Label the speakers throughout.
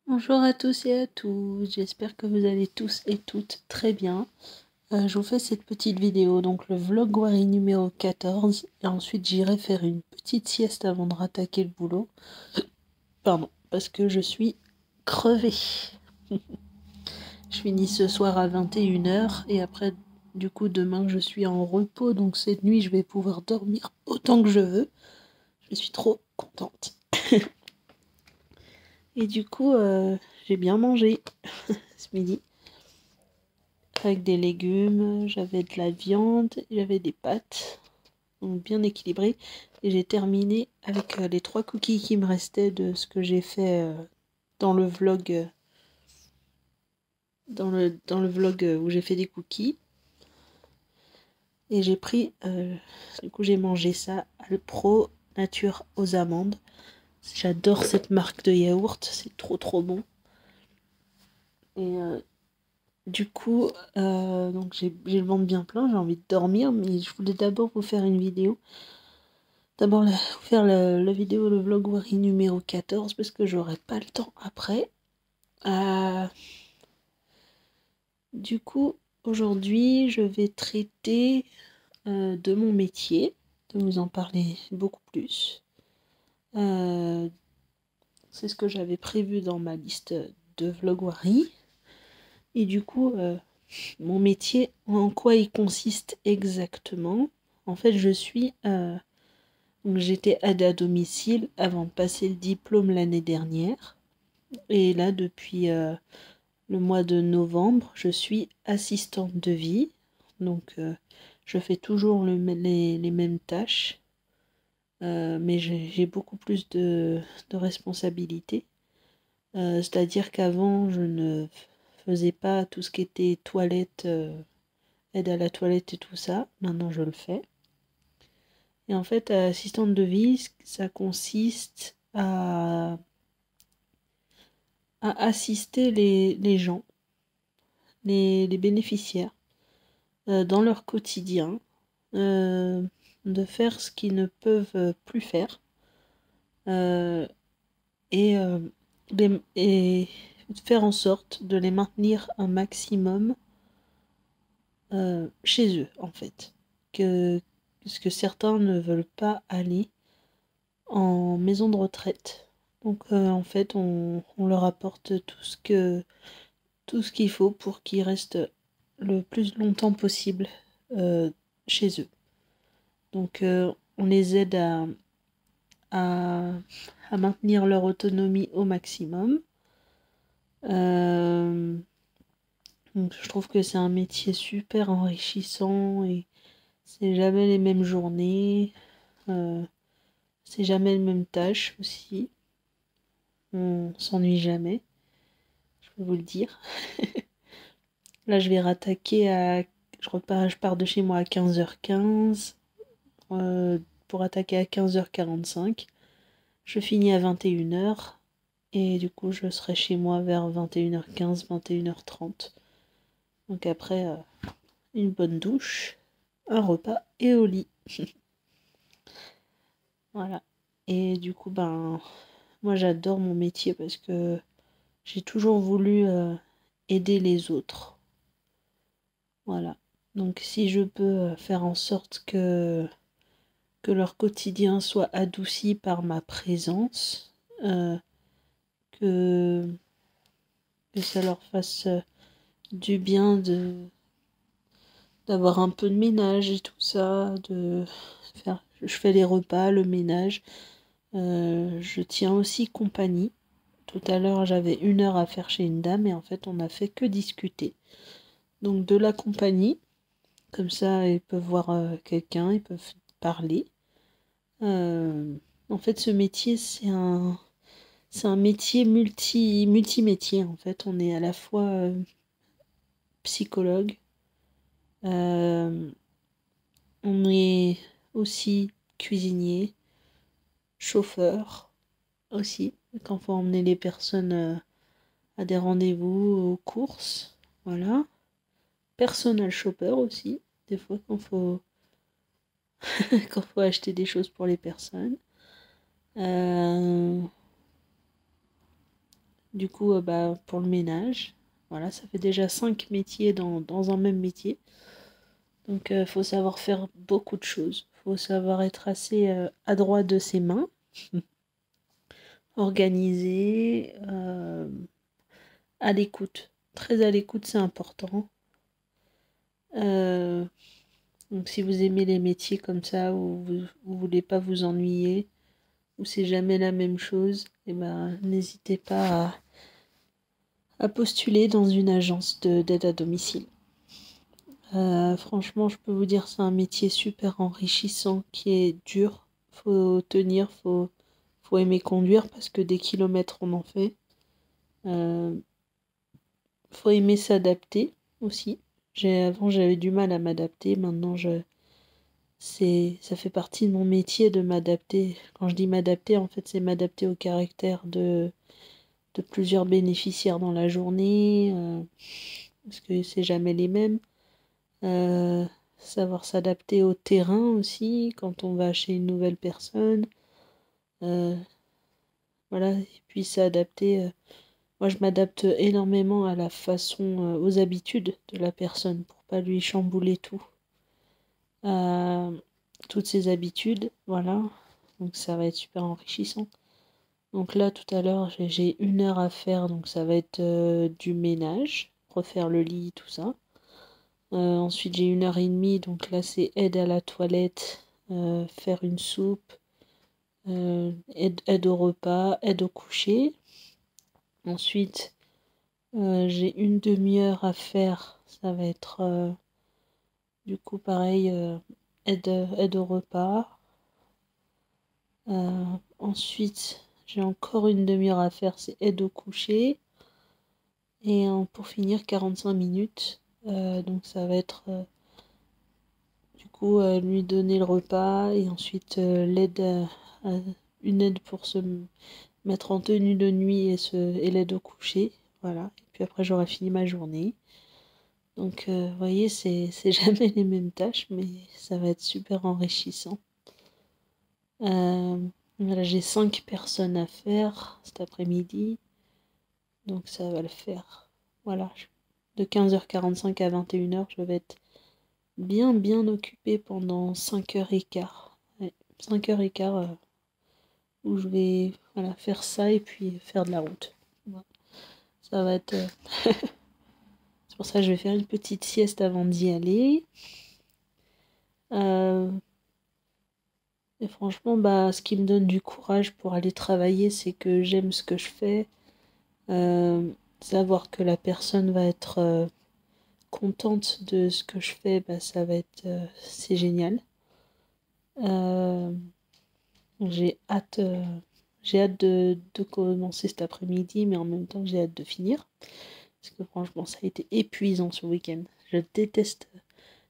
Speaker 1: Bonjour à tous et à toutes, j'espère que vous allez tous et toutes très bien. Je vous fais cette petite vidéo, donc le vlog Wari numéro 14, et ensuite j'irai faire une petite sieste avant de rattaquer le boulot. Pardon, parce que je suis crevée. Je finis ce soir à 21 h et après, du coup, demain je suis en repos, donc cette nuit je vais pouvoir dormir autant que je veux. Je suis trop contente. Et du coup, j'ai bien mangé ce midi. Avec des légumes, j'avais de la viande, j'avais des pâtes, donc bien équilibré. Et j'ai terminé avec les 3 cookies qui me restaient de ce que j'ai fait dans le vlog, dans le vlog où j'ai fait des cookies. Et j'ai pris, du coup j'ai mangé ça, Alpro Nature aux amandes. J'adore cette marque de yaourt, c'est trop bon. Et du coup, donc j'ai le ventre bien plein, j'ai envie de dormir, mais je voulais d'abord vous faire une vidéo. D'abord, faire la vidéo, le vlog Wari numéro 14, parce que j'aurai pas le temps après. Du coup, aujourd'hui, je vais traiter de mon métier, de vous en parler beaucoup plus. C'est ce que j'avais prévu dans ma liste de vlog Wari. Et du coup, mon métier, en quoi il consiste exactement? En fait, donc j'étais aide à domicile avant de passer le diplôme l'année dernière. Et là, depuis le mois de novembre, je suis assistante de vie. Donc, je fais toujours les mêmes tâches. Mais j'ai beaucoup plus de responsabilités. C'est-à-dire qu'avant, je ne faisais pas tout ce qui était toilette, aide à la toilette et tout ça. Maintenant, je le fais. Et en fait, assistante de vie, ça consiste à assister les gens, les bénéficiaires, dans leur quotidien, de faire ce qu'ils ne peuvent plus faire, euh, et, et faire en sorte de les maintenir un maximum chez eux, en fait. Parce que certains ne veulent pas aller en maison de retraite. Donc en fait, on leur apporte tout ce qu'il faut pour qu'ils restent le plus longtemps possible euh, chez eux. Donc on les aide à, à maintenir leur autonomie au maximum. Donc je trouve que c'est un métier super enrichissant et c'est jamais les mêmes journées, c'est jamais les mêmes tâches aussi. On s'ennuie jamais, je peux vous le dire. Là je vais rattaquer je pars de chez moi à 15h15 pour attaquer à 15h45. Je finis à 21 h et du coup je serai chez moi vers 21h15, 21h30. Donc après une bonne douche, un repas et au lit. Voilà. Et du coup, moi j'adore mon métier parce que j'ai toujours voulu aider les autres. Voilà. Donc si je peux faire en sorte que leur quotidien soit adouci par ma présence, que, que ça leur fasse du bien d'avoir un peu de ménage et tout ça, je fais les repas, le ménage. Je tiens aussi compagnie. Tout à l'heure, j'avais 1 heure à faire chez une dame et en fait, on n'a fait que discuter. Donc, de la compagnie, comme ça, ils peuvent voir quelqu'un, ils peuvent parler. En fait, ce métier, c'est un métier multimétier. En fait, on est à la fois psychologue, euh, on est aussi cuisinier, chauffeur aussi, quand il faut emmener les personnes à des rendez-vous, aux courses, voilà. Personal shopper aussi, des fois quand faut, quand faut acheter des choses pour les personnes. Du coup, bah, pour le ménage, voilà, ça fait déjà 5 métiers dans un même métier. Donc, faut savoir faire beaucoup de choses. Faut savoir être assez adroit de ses mains, organisé, à l'écoute. Très à l'écoute, c'est important. Euh, donc, si vous aimez les métiers comme ça, où vous voulez pas vous ennuyer, où c'est jamais la même chose, eh ben, n'hésitez pas à postuler dans une agence d'aide à domicile. Franchement, je peux vous dire, c'est un métier super enrichissant qui est dur. Faut tenir, faut aimer conduire parce que des kilomètres on en fait. Euh, Faut aimer s'adapter aussi. Avant, j'avais du mal à m'adapter. Maintenant, ça fait partie de mon métier de m'adapter. Quand je dis m'adapter, en fait, c'est m'adapter au caractère de plusieurs bénéficiaires dans la journée, parce que c'est jamais les mêmes. Euh, Savoir s'adapter au terrain aussi, quand on va chez une nouvelle personne. Euh, voilà, et puis s'adapter. Moi, je m'adapte énormément à la façon, aux habitudes de la personne pour pas lui chambouler tout. À toutes ses habitudes, voilà. Donc ça va être super enrichissant. Donc là, tout à l'heure, j'ai 1 heure à faire, donc ça va être du ménage, refaire le lit, tout ça. Ensuite, j'ai 1 heure et demie, donc là, c'est aide à la toilette, faire une soupe, aide au repas, aide au coucher. Ensuite, j'ai une demi-heure à faire, ça va être du coup pareil, aide au repas. Ensuite, j'ai encore une demi-heure à faire, c'est aide au coucher. Et pour finir, 45 minutes. Donc ça va être du coup lui donner le repas et ensuite une aide pour se mettre en tenue de nuit et l'aide au coucher. Voilà. Et puis après, j'aurai fini ma journée. Donc, vous voyez, c'est jamais les mêmes tâches, mais ça va être super enrichissant. Voilà, j'ai 5 personnes à faire cet après-midi. Donc, ça va le faire. Voilà. De 15h45 à 21h, je vais être bien occupée pendant 5h15. Ouais, 5h15 où je vais voilà, faire ça et puis faire de la route. Voilà. Ça va être. C'est pour ça que je vais faire une petite sieste avant d'y aller. Euh, Et franchement, bah, ce qui me donne du courage pour aller travailler, c'est que j'aime ce que je fais. Euh, Savoir que la personne va être contente de ce que je fais, bah, ça va être, c'est génial. Euh, j'ai hâte de commencer cet après-midi, mais en même temps, j'ai hâte de finir. Parce que franchement, ça a été épuisant ce week-end. Je déteste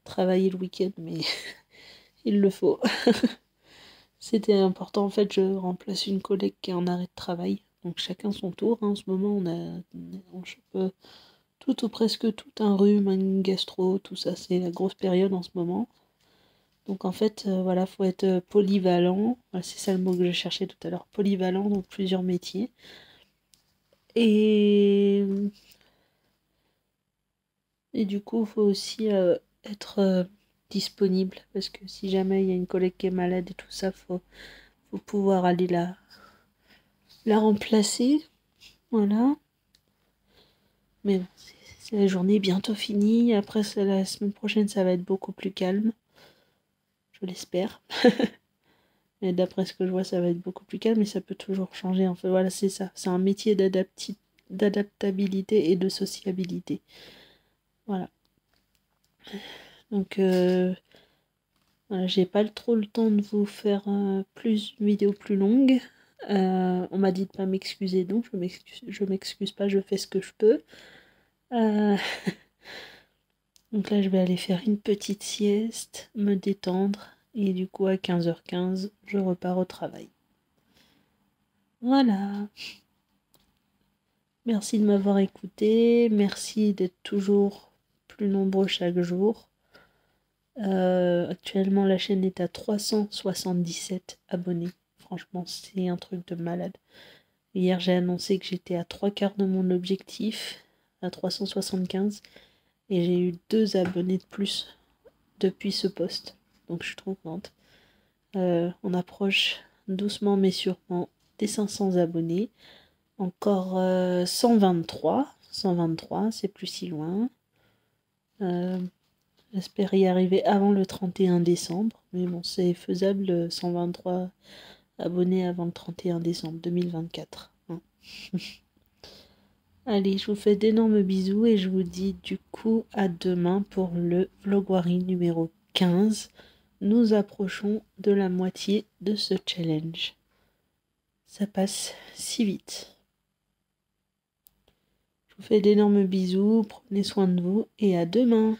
Speaker 1: travailler le week-end, mais il le faut. C'était important, en fait, je remplace une collègue qui est en arrêt de travail. Donc chacun son tour, hein. En ce moment, on chope tout ou presque tout, un rhume, une gastro, tout ça, c'est la grosse période en ce moment. Donc en fait, voilà, faut être polyvalent. Voilà, c'est ça le mot que je cherchais tout à l'heure. Polyvalent dans plusieurs métiers. Et, et du coup, faut aussi être disponible. Parce que si jamais il y a une collègue qui est malade et tout ça, faut pouvoir aller la remplacer. Voilà. Mais bon, c'est la journée bientôt finie. Après, la semaine prochaine, ça va être beaucoup plus calme. Je l'espère. Mais d'après ce que je vois, ça va être beaucoup plus calme, mais ça peut toujours changer. En fait, voilà, c'est ça. C'est un métier d'adaptabilité et de sociabilité. Voilà. Donc, voilà, j'ai pas trop le temps de vous faire une vidéo plus longue. On m'a dit de pas m'excuser, donc je m'excuse pas, je fais ce que je peux. Euh, Donc là, je vais aller faire une petite sieste, me détendre, et du coup, à 15h15, je repars au travail. Voilà. Merci de m'avoir écouté. Merci d'être toujours plus nombreux chaque jour. Actuellement, la chaîne est à 377 abonnés. Franchement, c'est un truc de malade. Hier, j'ai annoncé que j'étais à 3/4 de mon objectif, à 375, et j'ai eu 2 abonnés de plus depuis ce post. Donc je suis trop contente. On approche doucement mais sûrement des 500 abonnés. Encore 123. 123, c'est plus si loin. J'espère y arriver avant le 31 décembre. Mais bon, c'est faisable, 123 abonnés avant le 31 décembre 2024. Hein. Allez, je vous fais d'énormes bisous et je vous dis du coup à demain pour le Vlogwari numéro 15. Nous approchons de la moitié de ce challenge. Ça passe si vite. Je vous fais d'énormes bisous, prenez soin de vous et à demain.